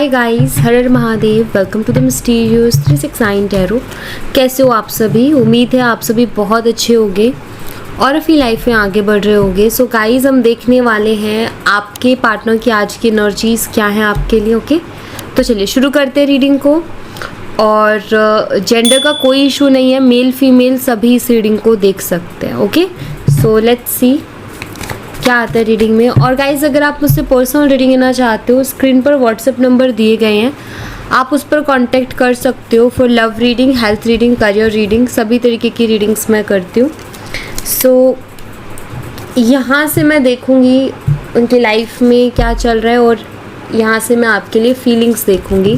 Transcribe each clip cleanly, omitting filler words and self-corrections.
हाय guys, हर हर Mahadev. Welcome to the mysterious 369 tarot. कैसे हो आप सभी? उम्मीद है आप सभी बहुत अच्छे होंगे और अपनी लाइफ में आगे बढ़ रहे होंगे। सो गाइस, हम देखने वाले हैं आपके पार्टनर की आज की एनर्जीज क्या हैं आपके लिए। ओके, तो चलिए शुरू करते हैं रीडिंग को। और जेंडर का कोई इशू नहीं है, मेल फीमेल सभी इस रीडिंग को देख सकते हैं। ओके, सो लेट्स सी क्या आता है रीडिंग में। और गाइज, अगर आप मुझसे पर्सनल रीडिंग लेना चाहते हो, स्क्रीन पर व्हाट्सएप नंबर दिए गए हैं, आप उस पर कांटेक्ट कर सकते हो for love reading, health reading, career reading, सभी तरीके की रीडिंग्स मैं करती हूँ। सो यहाँ से मैं देखूँगी उनकी लाइफ में क्या चल रहा है और यहाँ से मैं आपके लिए फीलिंग्स देखूँगी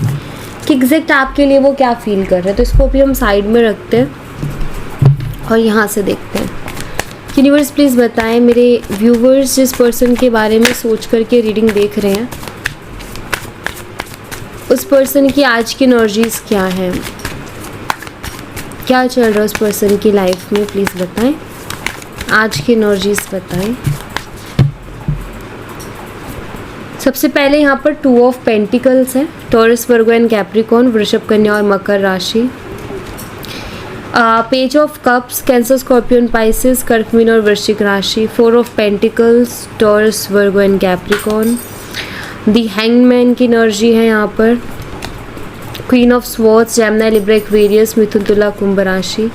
कि एग्जैक्ट आपके लिए वो क्या फील कर रहे हैं। तो इसको भी हम साइड में रखते हैं और यहाँ से देखते हैं। यूनिवर्स प्लीज़ बताएं मेरे व्यूवर्स जिस पर्सन के बारे में सोच करके रीडिंग देख रहे हैं, उस पर्सन की आज की एनर्जीज क्या हैं, क्या चल रहा है उस पर्सन की लाइफ में। प्लीज़ बताएं, आज की एनर्जीज बताएं। सबसे पहले यहाँ पर 2 ऑफ पेंटिकल्स है, टॉरस, वर्गो एंड कैप्रिकॉर्न, वृषभ, कन्या और मकर राशि। Page of cups, Cancer, Scorpion, Pisces, कर्क, मीन और वृश्चिक राशि। 4 of pentacles, Taurus, Virgo and Capricorn. The hangman की एनर्जी है यहाँ पर। Queen of swords, Gemini, Libra, Aquarius, मिथुन, तुला, कुंभ राशि।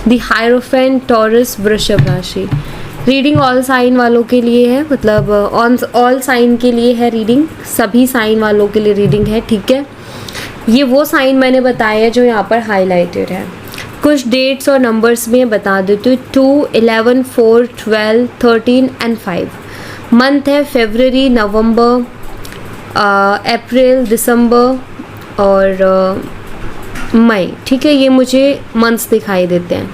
दी हायरोफेंट, टॉरस, वृषभ राशि। रीडिंग ऑल साइन वालों के लिए है, मतलब ऑल साइन के लिए है रीडिंग, सभी साइन वालों के लिए रीडिंग है। ठीक है, ये वो साइन मैंने बताया है जो यहाँ पर हाईलाइटेड है। कुछ डेट्स और नंबर्स में बता देती हूँ। 2, 11, 4, 12, 13 एंड 5। मंथ है फरवरी, नवंबर, अप्रैल, दिसंबर और मई। ठीक है, ये मुझे मंथ्स दिखाई देते हैं।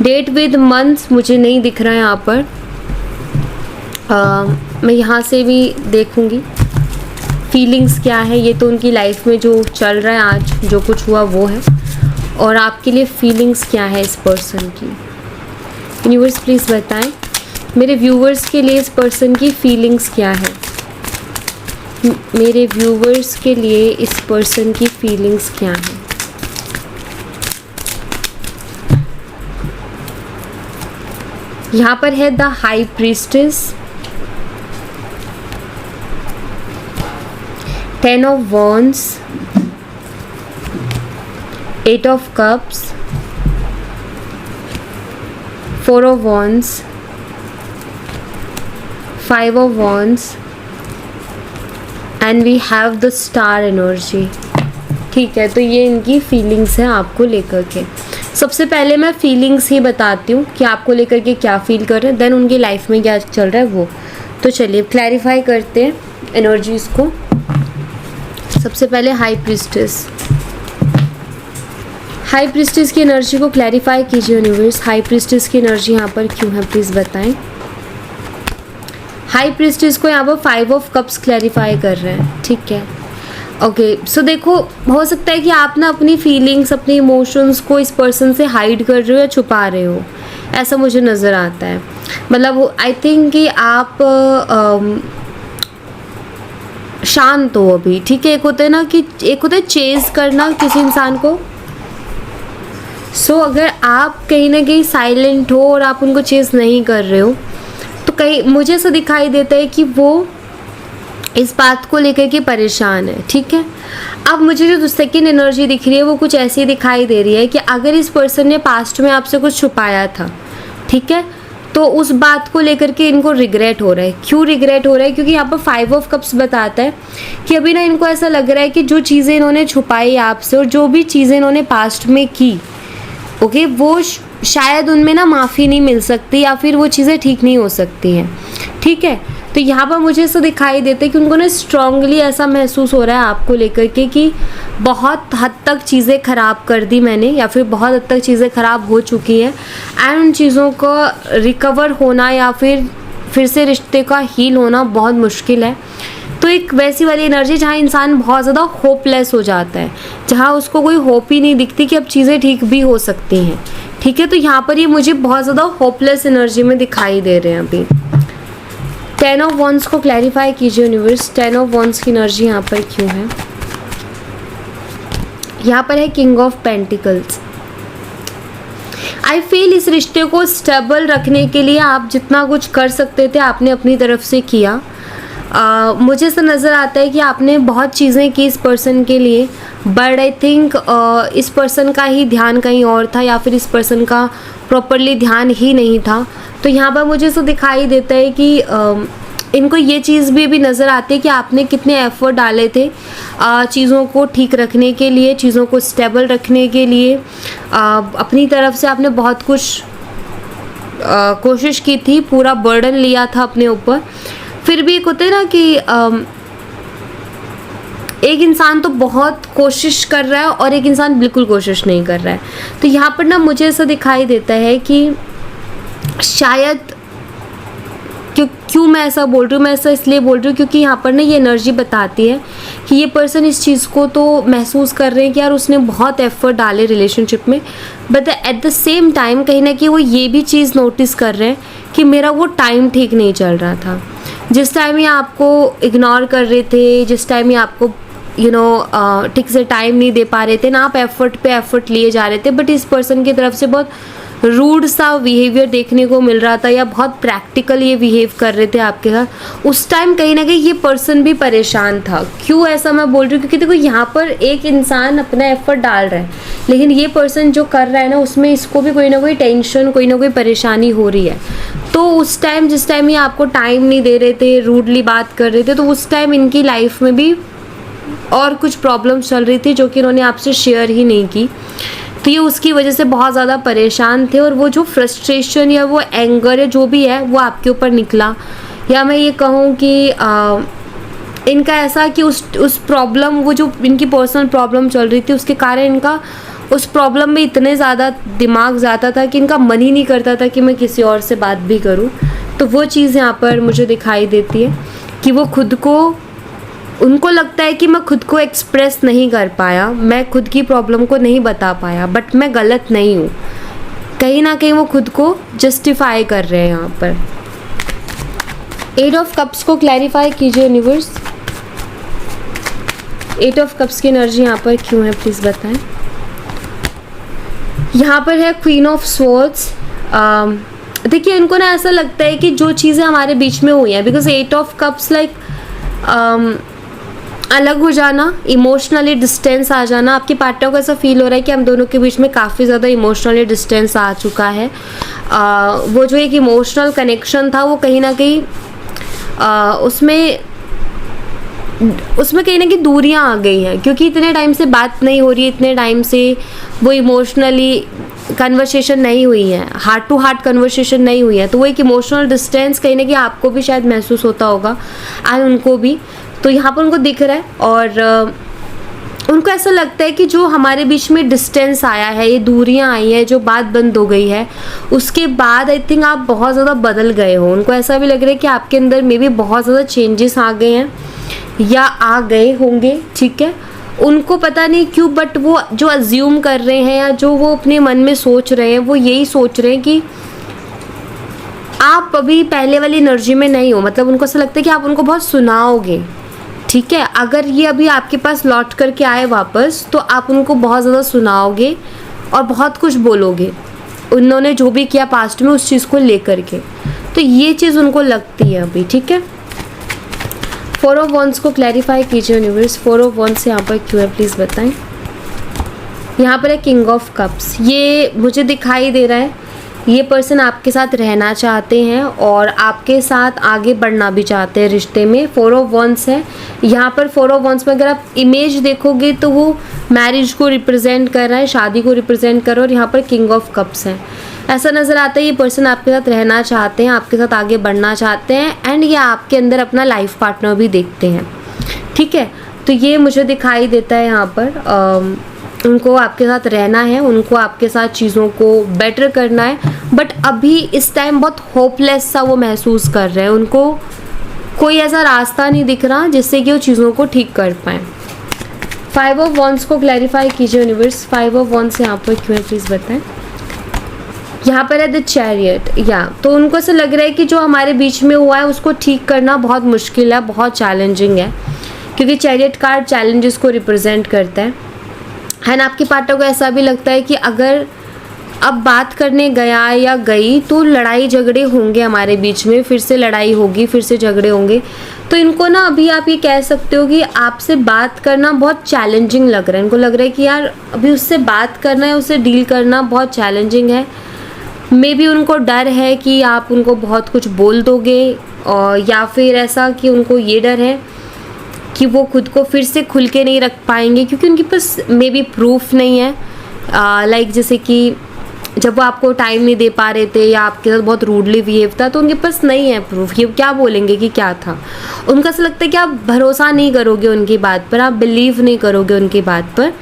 डेट विद मंथ्स मुझे नहीं दिख रहा है यहाँ पर। मैं यहाँ से भी देखूँगी फीलिंग्स क्या है। ये तो उनकी लाइफ में जो चल रहा है, आज जो कुछ हुआ वो है। और आपके लिए फीलिंग्स क्या है इस पर्सन की। यूनिवर्स प्लीज़ बताएं मेरे व्यूवर्स के लिए इस पर्सन की फीलिंग्स क्या है। मेरे व्यूवर्स के लिए इस पर्सन की फीलिंग्स क्या है। यहाँ पर है the high priestess, 10 of wands, 8 of cups, 4 of wands, 5 of wands and we have the star energy। ठीक है, तो ये इनकी फीलिंग्स हैं आपको लेकर के। सबसे पहले मैं फीलिंग्स ही बताती हूँ कि आपको लेकर के क्या फील कर रहे हैं, देन उनकी लाइफ में क्या चल रहा है वो। तो चलिए क्लैरिफाई करते हैं एनर्जीज को। सबसे पहले हाई प्रीस्टेस, हाई प्रीस्टेस की एनर्जी को क्लैरिफाई कीजिए यूनिवर्स। हाई प्रीस्टेस की एनर्जी यहाँ पर क्यों है, प्लीज़ बताएं। हाई प्रीस्टेस को यहाँ पर 5 ऑफ कप्स क्लैरिफाई कर रहे हैं। ठीक है, ओके। सो देखो, हो सकता है कि आप ना अपनी फीलिंग्स, अपने इमोशंस को इस पर्सन से हाइड कर रहे हो या छुपा रहे हो, ऐसा मुझे नज़र आता है। मतलब आई थिंक कि आप शांत हो अभी। ठीक है, एक होता है ना कि एक होता है चेज करना किसी इंसान को। सो अगर आप कहीं ना कहीं साइलेंट हो और आप उनको चेज़ नहीं कर रहे हो, तो कहीं मुझे ऐसा दिखाई देता है कि वो इस बात को लेकर के परेशान है। ठीक है, अब मुझे जो सेकंड एनर्जी दिख रही है वो कुछ ऐसी दिखाई दे रही है कि अगर इस पर्सन ने पास्ट में आपसे कुछ छुपाया था, ठीक है, तो उस बात को लेकर के इनको रिग्रेट हो रहा है। क्यों रिग्रेट हो रहा है? क्योंकि यहाँ पर 5 ऑफ कप्स बताता है कि अभी ना इनको ऐसा लग रहा है कि जो चीज़ें इन्होंने छुपाई आपसे और जो भी चीज़ें इन्होंने पास्ट में की, ओके, वो शायद उनमें ना माफ़ी नहीं मिल सकती या फिर वो चीज़ें ठीक नहीं हो सकती हैं। ठीक है, तो यहाँ पर मुझे ऐसा दिखाई देता है कि उनको ना स्ट्रांगली ऐसा महसूस हो रहा है आपको लेकर के कि बहुत हद तक चीज़ें ख़राब कर दी मैंने, या फिर बहुत हद तक चीज़ें ख़राब हो चुकी हैं एंड उन चीज़ों का रिकवर होना या फिर से रिश्ते का हील होना बहुत मुश्किल है। तो एक वैसी वाली एनर्जी जहाँ इंसान बहुत ज़्यादा होपलेस हो जाता है, जहाँ उसको कोई होप ही नहीं दिखती कि अब चीज़ें ठीक भी हो सकती हैं। ठीक है, तो यहाँ पर ये मुझे बहुत ज़्यादा होपलेस एनर्जी में दिखाई दे रहे हैं अभी। 10 ऑफ वॉन्ड्स को क्लैरिफाई कीजिए यूनिवर्स। 10 ऑफ वॉन्ड्स की एनर्जी यहाँ पर क्यों है? यहाँ पर है king of pentacles. I feel इस रिश्ते को स्टेबल रखने के लिए आप जितना कुछ कर सकते थे आपने अपनी तरफ से किया। मुझे ऐसा नज़र आता है कि आपने बहुत चीज़ें की इस पर्सन के लिए, बट आई थिंक इस पर्सन का ही ध्यान कहीं और था, या फिर इस पर्सन का प्रॉपरली ध्यान ही नहीं था। तो यहाँ पर मुझे ऐसा दिखाई देता है कि इनको ये चीज़ भी नज़र आती है कि आपने कितने एफ़र्ट डाले थे चीज़ों को ठीक रखने के लिए, चीज़ों को स्टेबल रखने के लिए। अपनी तरफ से आपने बहुत कुछ कोशिश की थी, पूरा बर्डन लिया था अपने ऊपर। फिर भी एक होता है ना कि एक इंसान तो बहुत कोशिश कर रहा है और एक इंसान बिल्कुल कोशिश नहीं कर रहा है। तो यहाँ पर ना मुझे ऐसा दिखाई देता है कि शायद क्यों मैं ऐसा बोल रही हूँ, मैं ऐसा इसलिए बोल रही हूँ क्योंकि यहाँ पर ना ये एनर्जी बताती है कि ये पर्सन इस चीज़ को तो महसूस कर रहे हैं कि यार उसने बहुत एफर्ट डाले रिलेशनशिप में, but at the same time कहीं ना कहीं वो ये भी चीज़ नोटिस कर रहे हैं कि मेरा वो टाइम ठीक नहीं चल रहा था। जिस टाइम ये आपको इग्नोर कर रहे थे, जिस टाइम ये आपको ठीक से टाइम नहीं दे पा रहे थे ना, आप एफर्ट पे एफर्ट लिए जा रहे थे, बट इस पर्सन की तरफ से बहुत रूड सा बिहेवियर देखने को मिल रहा था या बहुत प्रैक्टिकल ये बिहेव कर रहे थे आपके साथ। उस टाइम कहीं ना कहीं ये पर्सन भी परेशान था। क्यों ऐसा मैं बोल रही हूँ, क्योंकि देखो यहाँ पर एक इंसान अपना एफर्ट डाल रहा है, लेकिन ये पर्सन जो कर रहा है ना उसमें इसको भी कोई ना कोई टेंशन, कोई ना कोई परेशानी हो रही है। तो उस टाइम जिस टाइम ये आपको टाइम नहीं दे रहे थे, रूडली बात कर रहे थे, तो उस टाइम इनकी लाइफ में भी और कुछ प्रॉब्लम्स चल रही थी जो कि इन्होंने आपसे शेयर ही नहीं की। तो ये उसकी वजह से बहुत ज़्यादा परेशान थे, और वो जो फ्रस्ट्रेशन या वो एंगर या जो भी है वो आपके ऊपर निकला। या मैं ये कहूँ कि इनका ऐसा कि उस प्रॉब्लम, वो जो इनकी पर्सनल प्रॉब्लम चल रही थी उसके कारण इनका उस प्रॉब्लम में इतने ज़्यादा दिमाग जाता था कि इनका मन ही नहीं करता था कि मैं किसी और से बात भी करूँ। तो वो चीज़ यहाँ पर मुझे दिखाई देती है कि वो खुद को, उनको लगता है कि मैं खुद को एक्सप्रेस नहीं कर पाया, मैं खुद की प्रॉब्लम को नहीं बता पाया, बट मैं गलत नहीं हूँ। कहीं ना कहीं वो खुद को जस्टिफाई कर रहे हैं यहाँ पर। 8 ऑफ कप्स को क्लैरिफाई कीजिए यूनिवर्स। 8 ऑफ कप्स की एनर्जी यहाँ पर क्यों है प्लीज़ बताएं। यहाँ पर है क्वीन ऑफ स्वॉर्ड्स। देखिए इनको ना ऐसा लगता है कि जो चीज़ें हमारे बीच में हुई हैं, बिकॉज 8 ऑफ कप्स लाइक अलग हो जाना, इमोशनली डिस्टेंस आ जाना। आपके पार्टनर को ऐसा फील हो रहा है कि हम दोनों के बीच में काफ़ी ज़्यादा इमोशनली डिस्टेंस आ चुका है। वो जो एक इमोशनल कनेक्शन था वो कहीं ना कहीं उसमें कहीं ना कहीं दूरियां आ गई हैं, क्योंकि इतने टाइम से बात नहीं हो रही है, इतने टाइम से वो इमोशनली कन्वर्सेशन नहीं हुई है, हार्ट टू हार्ट कन्वर्सेशन नहीं हुई है। तो वो एक इमोशनल डिस्टेंस कहीं ना कहीं आपको भी शायद महसूस होता होगा एंड उनको भी। तो यहाँ पर उनको दिख रहा है और उनको ऐसा लगता है कि जो हमारे बीच में डिस्टेंस आया है, ये दूरियां आई हैं, जो बात बंद हो गई है, उसके बाद आई थिंक आप बहुत ज़्यादा बदल गए हो। उनको ऐसा भी लग रहा है कि आपके अंदर मे बी बहुत ज़्यादा चेंजेस आ गए हैं या आ गए होंगे, ठीक है। उनको पता नहीं क्यों, बट वो जो अज्यूम कर रहे हैं या जो वो अपने मन में सोच रहे हैं, वो यही सोच रहे हैं कि आप अभी पहले वाली एनर्जी में नहीं हो। मतलब उनको ऐसा लगता है कि आप उनको बहुत सुनाओगे, ठीक है। अगर ये अभी आपके पास लौट करके आए वापस, तो आप उनको बहुत ज़्यादा सुनाओगे और बहुत कुछ बोलोगे उन्होंने जो भी किया पास्ट में उस चीज़ को लेकर के। तो ये चीज़ उनको लगती है अभी, ठीक है। 4 ऑफ वंस को क्लैरिफाई कीजिए यूनिवर्स। 4 ऑफ वंस यहाँ पर क्यों है प्लीज़ बताएं। यहाँ पर है किंग ऑफ कप्स। ये मुझे दिखाई दे रहा है ये पर्सन आपके साथ रहना चाहते हैं और आपके साथ आगे बढ़ना भी चाहते हैं रिश्ते में। 4 ऑफ वंस है यहाँ पर। 4 ऑफ वंस में अगर आप इमेज देखोगे तो वो मैरिज को रिप्रेजेंट कर रहा है, शादी को रिप्रेजेंट कर रहा है, और यहाँ पर किंग ऑफ कप्स है। ऐसा नज़र आता है ये पर्सन आपके साथ रहना चाहते हैं, आपके साथ आगे बढ़ना चाहते हैं एंड ये आपके अंदर अपना लाइफ पार्टनर भी देखते हैं, ठीक है। तो ये मुझे दिखाई देता है यहाँ पर उनको आपके साथ रहना है, उनको आपके साथ चीज़ों को बेटर करना है, बट अभी इस टाइम बहुत होपलेस सा वो महसूस कर रहे हैं। उनको कोई ऐसा रास्ता नहीं दिख रहा जिससे कि वो चीज़ों को ठीक कर पाएँ। 5 ऑफ वंस को क्लैरिफाई कीजिए यूनिवर्स। 5 ऑफ वंस यहाँ पर क्यों है प्लीज़ बताएं। यहाँ पर है द चैरियट। या तो उनको ऐसा लग रहा है कि जो हमारे बीच में हुआ है उसको ठीक करना बहुत मुश्किल है, बहुत चैलेंजिंग है, क्योंकि चैरियट कार्ड चैलेंजेस को रिप्रेजेंट करता है। है ना। आपके पार्टनर को ऐसा भी लगता है कि अगर अब बात करने गया या गई तो लड़ाई झगड़े होंगे हमारे बीच में, फिर से लड़ाई होगी, फिर से झगड़े होंगे। तो इनको ना अभी आप ये कह सकते हो कि आपसे बात करना बहुत चैलेंजिंग लग रहा है। इनको लग रहा है कि यार अभी उससे बात करना है, उससे डील करना बहुत चैलेंजिंग है। मे बी उनको डर है कि आप उनको बहुत कुछ बोल दोगे, और या फिर ऐसा कि उनको ये डर है कि वो खुद को फिर से खुल के नहीं रख पाएंगे, क्योंकि उनके पास मे बी प्रूफ नहीं है। लाइक जैसे कि जब वो आपको टाइम नहीं दे पा रहे थे या आपके साथ बहुत रूडली बिहेव था, तो उनके पास नहीं है प्रूफ। ये क्या बोलेंगे कि क्या था। उनका ऐसा लगता है कि आप भरोसा नहीं करोगे उनकी बात पर, आप बिलीव नहीं करोगे उनकी बात पर,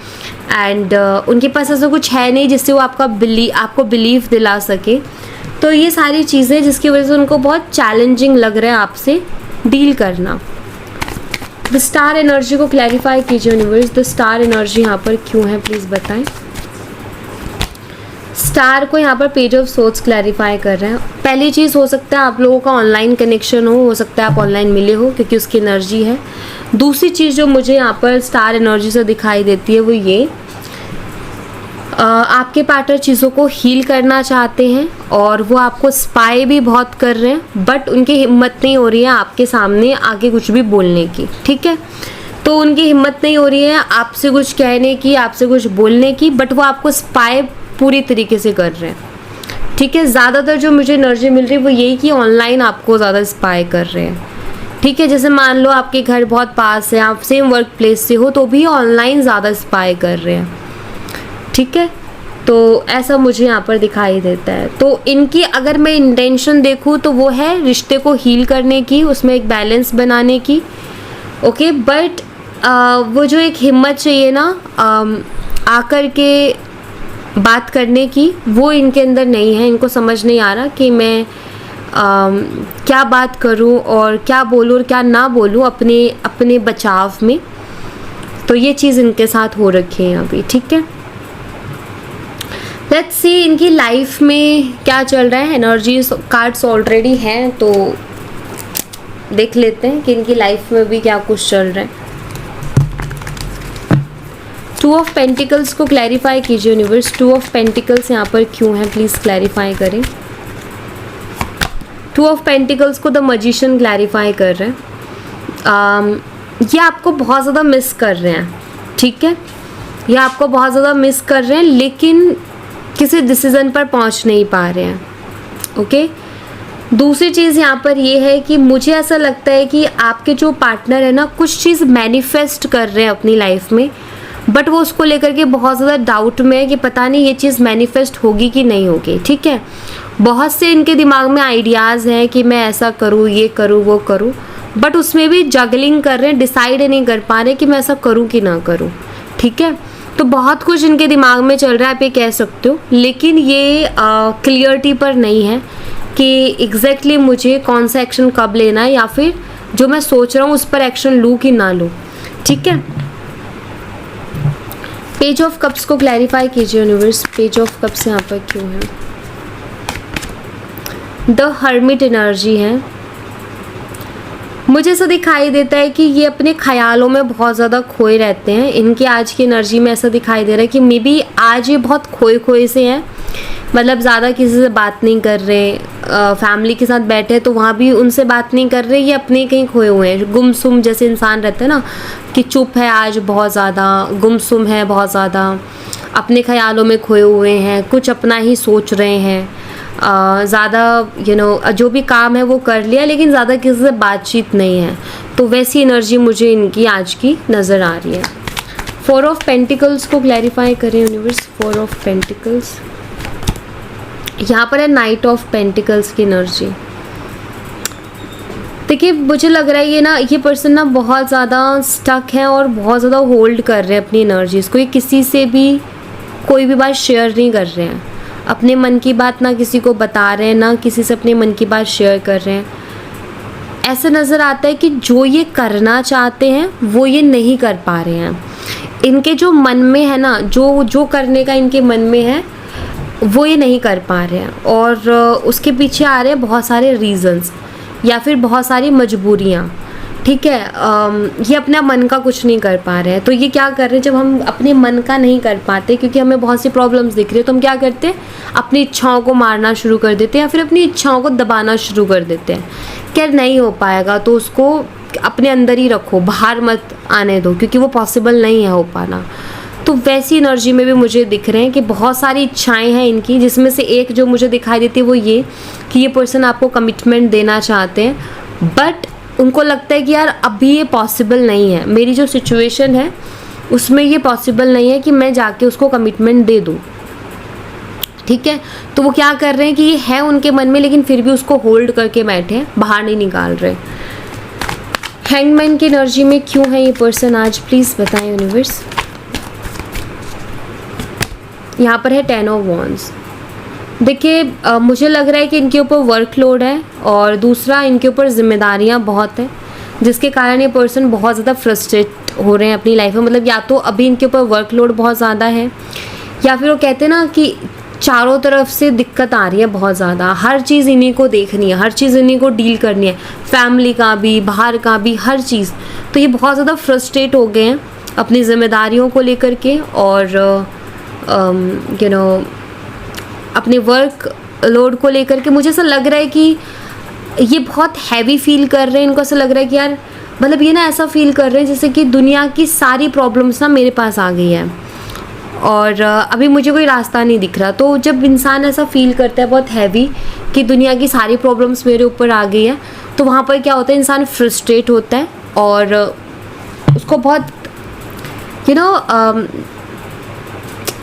एंड उनके पास ऐसा कुछ है नहीं जिससे वो आपको बिलीव दिला सके। तो ये सारी चीज़ें जिसकी वजह से उनको बहुत चैलेंजिंग लग रहा है आपसे डील करना। द स्टार एनर्जी को क्लैरिफाई कीजिए यूनिवर्स। द स्टार एनर्जी यहाँ पर क्यों है प्लीज़ बताएं। स्टार को यहाँ पर पेज ऑफ सोर्ड्स क्लैरिफाई कर रहे हैं। पहली चीज़ हो सकता है आप लोगों का ऑनलाइन कनेक्शन हो सकता है आप ऑनलाइन मिले हो क्योंकि उसकी एनर्जी है। दूसरी चीज़ जो मुझे यहाँ पर स्टार एनर्जी से दिखाई देती है वो ये, आपके पार्टनर चीज़ों को हील करना चाहते हैं और वो आपको स्पाई भी बहुत कर रहे हैं, बट उनकी हिम्मत नहीं हो रही है आपके सामने आगे कुछ भी बोलने की। ठीक है, तो उनकी हिम्मत नहीं हो रही है आपसे कुछ कहने की, आपसे कुछ बोलने की, बट वो आपको स्पाई पूरी तरीके से कर रहे हैं। ठीक है, ज़्यादातर जो मुझे एनर्जी मिल रही है वो यही कि ऑनलाइन आपको ज़्यादा स्पाई कर रहे हैं। ठीक है, जैसे मान लो आपके घर बहुत पास है, आप सेम वर्क प्लेस से हो, तो भी ऑनलाइन ज़्यादा स्पाई कर रहे हैं। ठीक है, तो ऐसा मुझे यहाँ पर दिखाई देता है। तो इनकी अगर मैं इंटेंशन देखूँ तो वो है रिश्ते को हील करने की, उसमें एक बैलेंस बनाने की। ओके, बट वो जो एक हिम्मत चाहिए ना आकर के बात करने की, वो इनके अंदर नहीं है। इनको समझ नहीं आ रहा कि मैं क्या बात करूं और क्या बोलूं और क्या ना बोलूं अपने बचाव में। तो ये चीज़ इनके साथ हो रखी है अभी। ठीक है, लेट्स सी इनकी लाइफ में क्या चल रहा है। एनर्जी कार्ड्स ऑलरेडी हैं तो देख लेते हैं कि इनकी लाइफ में भी क्या कुछ चल रहा है। टू ऑफ पेंटिकल्स को क्लैरिफाई कीजिए यूनिवर्स। टू ऑफ पेंटिकल्स यहाँ पर क्यों है प्लीज़ क्लैरिफाई करें। टू ऑफ पेंटिकल्स को द मैजिशियन क्लैरिफाई कर रहे हैं। ये आपको बहुत ज़्यादा मिस कर रहे हैं। ठीक है, ये आपको बहुत ज़्यादा मिस कर रहे हैं लेकिन किसी डिसीज़न पर पहुँच नहीं पा रहे हैं। ओके, दूसरी चीज़ यहाँ पर ये है कि मुझे ऐसा लगता है कि आपके जो पार्टनर है ना कुछ चीज़ मैनिफेस्ट कर रहे हैं अपनी लाइफ में, बट वो उसको लेकर के बहुत ज़्यादा डाउट में है कि पता नहीं ये चीज़ मैनिफेस्ट होगी कि नहीं होगी। ठीक है, बहुत से इनके दिमाग में आइडियाज़ हैं कि मैं ऐसा करूँ, ये करूँ, वो करूँ, बट उसमें भी जगलिंग कर रहे हैं, डिसाइड नहीं कर पा रहे कि मैं ऐसा करूँ कि ना करूँ। ठीक है, तो बहुत कुछ इनके दिमाग में चल रहा है आप ये कह सकते हो, लेकिन ये क्लियरिटी पर नहीं है कि एग्जैक्टली मुझे कौन सा एक्शन कब लेना है, या फिर जो मैं सोच रहा हूँ उस पर एक्शन लूँ कि ना लूँ। ठीक है, पेज ऑफ कप्स को क्लैरिफाई कीजिए यूनिवर्स। पेज ऑफ कप्स यहाँ पर क्यों है। द हर्मिट एनर्जी है। मुझे ऐसा दिखाई देता है कि ये अपने ख्यालों में बहुत ज़्यादा खोए रहते हैं। इनकी आज की एनर्जी में ऐसा दिखाई दे रहा है कि मे बी आज ये बहुत खोए से हैं, मतलब ज़्यादा किसी से बात नहीं कर रहे। फैमिली के साथ बैठे तो वहाँ भी उनसे बात नहीं कर रहे, ये अपने कहीं खोए हुए हैं। गुमसुम जैसे इंसान रहते हैं ना कि चुप है आज बहुत ज़्यादा, गुमसुम है बहुत ज़्यादा, अपने ख्यालों में खोए हुए हैं, कुछ अपना ही सोच रहे हैं। ज़्यादा जो भी काम है वो कर लिया लेकिन ज़्यादा किसी से बातचीत नहीं है। तो वैसी एनर्जी मुझे इनकी आज की नज़र आ रही है। फोर ऑफ पेंटिकल्स को क्लैरिफाई करें यूनिवर्स। फोर ऑफ पेंटिकल्स यहाँ पर है नाइट ऑफ पेंटिकल्स की एनर्जी। देखिए मुझे लग रहा है ये पर्सन ना बहुत ज़्यादा स्टक है और बहुत ज़्यादा होल्ड कर रहे हैं अपनी एनर्जीज़ को। ये किसी से भी कोई भी बात शेयर नहीं कर रहे हैं, अपने मन की बात ना किसी को बता रहे हैं, ना किसी से अपने मन की बात शेयर कर रहे हैं। ऐसा नज़र आता है कि जो ये करना चाहते हैं वो ये नहीं कर पा रहे हैं। इनके जो मन में है ना, जो करने का इनके मन में है वो ये नहीं कर पा रहे हैं, और उसके पीछे आ रहे हैं बहुत सारे रीज़न्स या फिर बहुत सारी मजबूरियाँ। ठीक है। ये अपने मन का कुछ नहीं कर पा रहे हैं, तो ये क्या कर रहे हैं, जब हम अपने मन का नहीं कर पाते क्योंकि हमें बहुत सी प्रॉब्लम्स दिख रही है, तो हम क्या करते हैं, अपनी इच्छाओं को मारना शुरू कर देते हैं या फिर अपनी इच्छाओं को दबाना शुरू कर देते हैं। क्या नहीं हो पाएगा तो उसको अपने अंदर ही रखो, बाहर मत आने दो, क्योंकि वो पॉसिबल नहीं है हो पाना। तो वैसी एनर्जी में भी मुझे दिख रहे हैं कि बहुत सारी इच्छाएं हैं इनकी, जिसमें से एक जो मुझे दिखाई देती है वो ये कि ये पर्सन आपको कमिटमेंट देना चाहते हैं, बट उनको लगता है कि यार अभी ये पॉसिबल नहीं है, मेरी जो सिचुएशन है उसमें ये पॉसिबल नहीं है कि मैं जाके उसको कमिटमेंट दे दूँ। ठीक है, तो वो क्या कर रहे हैं कि ये है उनके मन में, लेकिन फिर भी उसको होल्ड करके बैठे हैं, बाहर नहीं निकाल रहे। हैंगमैन की एनर्जी में क्यों है ये पर्सन आज, प्लीज़ बताएं यूनिवर्स। यहाँ पर है 10 ऑफ वॉन्ड्स। देखिए मुझे लग रहा है कि इनके ऊपर वर्कलोड है और दूसरा इनके ऊपर जिम्मेदारियाँ बहुत हैं, जिसके कारण ये पर्सन बहुत ज़्यादा फ्रस्ट्रेट हो रहे हैं अपनी लाइफ में। मतलब या तो अभी इनके ऊपर वर्कलोड बहुत ज़्यादा है, या फिर वो कहते हैं ना कि चारों तरफ से दिक्कत आ रही है बहुत ज़्यादा, हर चीज़ इन्हीं को देखनी है, हर चीज़ इन्हीं को डील करनी है, फैमिली का भी, बाहर का भी, हर चीज़। तो ये बहुत ज़्यादा फ्रस्ट्रेट हो गए हैं अपनी जिम्मेदारियों को लेकर के और यू नो अपने वर्क लोड को लेकर के। मुझे ऐसा लग रहा है कि ये बहुत हैवी फील कर रहे हैं, इनको ऐसा लग रहा है कि यार मतलब ये ना ऐसा फील कर रहे हैं जैसे कि दुनिया की सारी प्रॉब्लम्स ना मेरे पास आ गई है और अभी मुझे कोई रास्ता नहीं दिख रहा। तो जब इंसान ऐसा फील करता है बहुत हैवी कि दुनिया की सारी प्रॉब्लम्स मेरे ऊपर आ गई है, तो वहाँ पर क्या होता है, इंसान फ्रस्ट्रेट होता है और उसको बहुत यू नो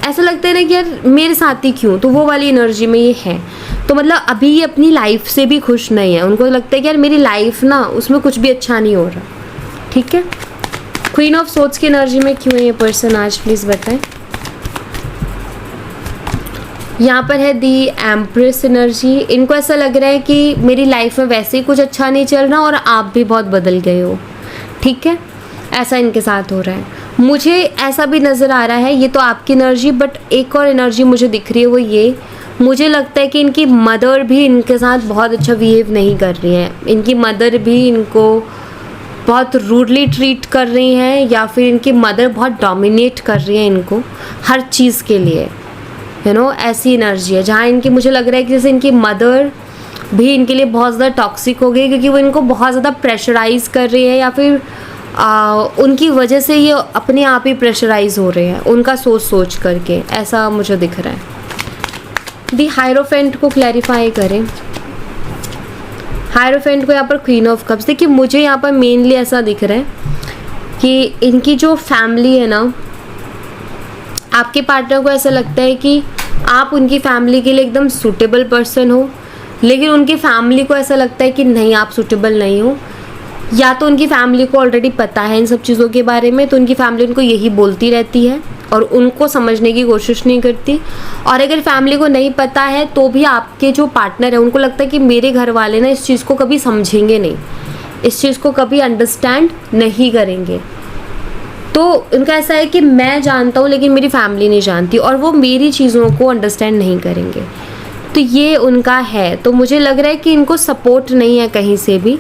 ऐसा लगता है ना कि यार मेरे साथ ही क्यों, तो वो वाली एनर्जी में ये है। तो मतलब अभी ये अपनी लाइफ से भी खुश नहीं है, उनको लगता है कि यार मेरी लाइफ ना उसमें कुछ भी अच्छा नहीं हो रहा। ठीक है, क्वीन ऑफ सोर्ड्स की एनर्जी में क्यों है ये पर्सन आज, प्लीज़ बताएं। यहाँ पर है दी एम्प्रेस एनर्जी। इनको ऐसा लग रहा है कि मेरी लाइफ में वैसे ही कुछ अच्छा नहीं चल रहा और आप भी बहुत बदल गए हो। ठीक है, ऐसा इनके साथ हो रहा है। मुझे ऐसा भी नज़र आ रहा है, ये तो आपकी एनर्जी, बट एक और एनर्जी मुझे दिख रही है, वो ये मुझे लगता है कि इनकी मदर भी इनके साथ बहुत अच्छा बिहेव नहीं कर रही हैं। इनकी मदर भी इनको बहुत रूडली ट्रीट कर रही हैं, या फिर इनकी मदर बहुत डोमिनेट कर रही है इनको हर चीज़ के लिए। यू नो ऐसी एनर्जी है जहाँ इनकी, मुझे लग रहा है कि जैसे इनकी मदर भी इनके लिए बहुत ज़्यादा टॉक्सिक हो गई, क्योंकि वो इनको बहुत ज़्यादा प्रेशराइज कर रही है, या फिर उनकी वजह से ये अपने आप ही प्रेशराइज हो रहे हैं उनका सोच सोच करके, ऐसा मुझे दिख रहा है। दी हायरोफेंट को क्लैरिफाई करें। हायरोफेंट को यहाँ पर क्वीन ऑफ कप्स। देखिए मुझे यहाँ पर मेनली ऐसा दिख रहा है कि इनकी जो फैमिली है ना, आपके पार्टनर को ऐसा लगता है कि आप उनकी फैमिली के लिए एकदम सूटेबल पर्सन हो, लेकिन उनकी फैमिली को ऐसा लगता है कि नहीं आप सूटेबल नहीं हो। या तो उनकी फैमिली को ऑलरेडी पता है इन सब चीज़ों के बारे में, तो उनकी फैमिली उनको यही बोलती रहती है और उनको समझने की कोशिश नहीं करती। और अगर फैमिली को नहीं पता है तो भी आपके जो पार्टनर है उनको लगता है कि मेरे घर वाले ना इस चीज़ को कभी समझेंगे नहीं, इस चीज़ को कभी अंडरस्टैंड नहीं करेंगे। तो उनका ऐसा है कि मैं जानता हूँ लेकिन मेरी फैमिली नहीं जानती, और वो मेरी चीज़ों को अंडरस्टैंड नहीं करेंगे। तो ये उनका है। तो मुझे लग रहा है कि इनको सपोर्ट नहीं है कहीं से भी,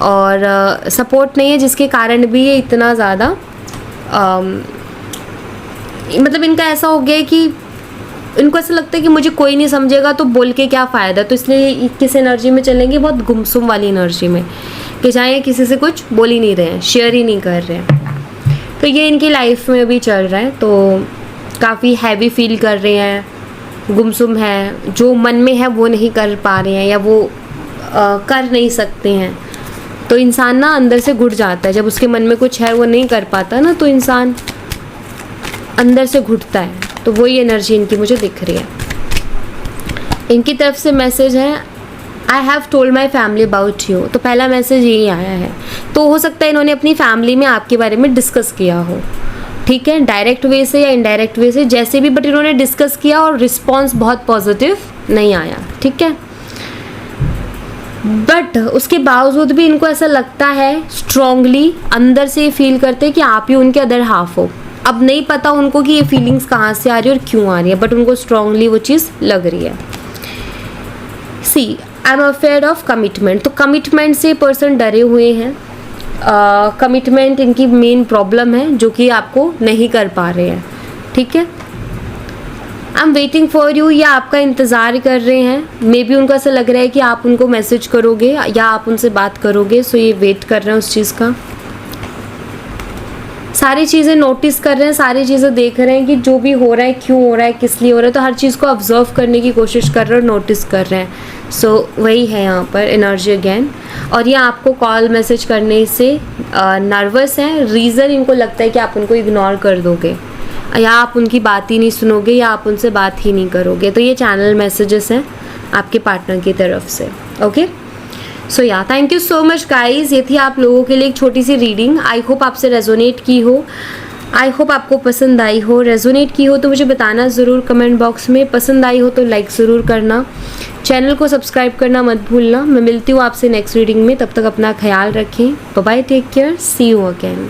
और सपोर्ट नहीं है जिसके कारण भी ये इतना ज़्यादा मतलब इनका ऐसा हो गया है कि इनको ऐसा लगता है कि मुझे कोई नहीं समझेगा तो बोल के क्या फ़ायदा। तो इसलिए किस एनर्जी में चलेंगे, बहुत गुमसुम वाली एनर्जी में, कि चाहे ये किसी से कुछ बोल ही नहीं रहे हैं, शेयर ही नहीं कर रहे हैं। तो ये इनकी लाइफ में भी चल रहा है। तो काफ़ी हैवी फील कर रहे हैं, गुमसुम है, जो मन में है वो नहीं कर पा रहे हैं, या वो कर नहीं सकते हैं। तो इंसान ना अंदर से घुट जाता है, जब उसके मन में कुछ है वो नहीं कर पाता ना, तो इंसान अंदर से घुटता है। तो वही एनर्जी इनकी मुझे दिख रही है। इनकी तरफ से मैसेज है, I have told my family about you. तो पहला मैसेज यही आया है। तो हो सकता है इन्होंने अपनी फैमिली में आपके बारे में डिस्कस किया हो, ठीक है, डायरेक्ट वे से या इनडायरेक्ट वे से, जैसे भी, बट इन्होंने डिस्कस किया और रिस्पॉन्स बहुत पॉजिटिव नहीं आया। ठीक है, बट उसके बावजूद भी इनको ऐसा लगता है स्ट्रांगली, अंदर से फील करते हैं कि आप ही उनके अदर हाफ हो। अब नहीं पता उनको कि ये फीलिंग्स कहाँ से आ रही है और क्यों आ रही है, बट उनको स्ट्रांगली वो चीज़ लग रही है। सी I am afraid of commitment. तो कमिटमेंट से पर्सन डरे हुए हैं। कमिटमेंट इनकी मेन प्रॉब्लम है जो कि आपको नहीं कर पा रहे हैं, ठीक है। I am waiting for you, या आपका इंतज़ार कर रहे हैं। मे बी उनको ऐसा लग रहा है कि आप उनको मैसेज करोगे या आप उनसे बात करोगे, सो ये वेट कर रहे हैं उस चीज़ का। सारी चीज़ें नोटिस कर रहे हैं, सारी चीज़ें देख रहे हैं कि जो भी हो रहा है क्यों हो रहा है, किस लिए हो रहा है, तो हर चीज़ को ऑब्जर्व करने की कोशिश कर रहे हैं और नोटिस कर रहे हैं। सो वही है यहाँ पर एनर्जी अगेन। और ये आपको कॉल मैसेज करने से नर्वस हैं। रीज़न इनको लगता है कि आप उनको इग्नोर कर दोगे या आप उनकी बात ही नहीं सुनोगे या आप उनसे बात ही नहीं करोगे। तो ये चैनल मैसेजेस हैं आपके पार्टनर की तरफ से। ओके, सो या thank you so much guys. ये थी आप लोगों के लिए एक छोटी सी रीडिंग। आई होप आपसे रेजोनेट की हो, आई होप आपको पसंद आई हो। रेजोनेट की हो तो मुझे बताना ज़रूर कमेंट बॉक्स में। पसंद आई हो तो लाइक ज़रूर करना, चैनल को सब्सक्राइब करना मत भूलना। मैं मिलती हूँ आपसे नेक्स्ट रीडिंग में, तब तक अपना ख्याल रखें। Bye bye, take care, see you again.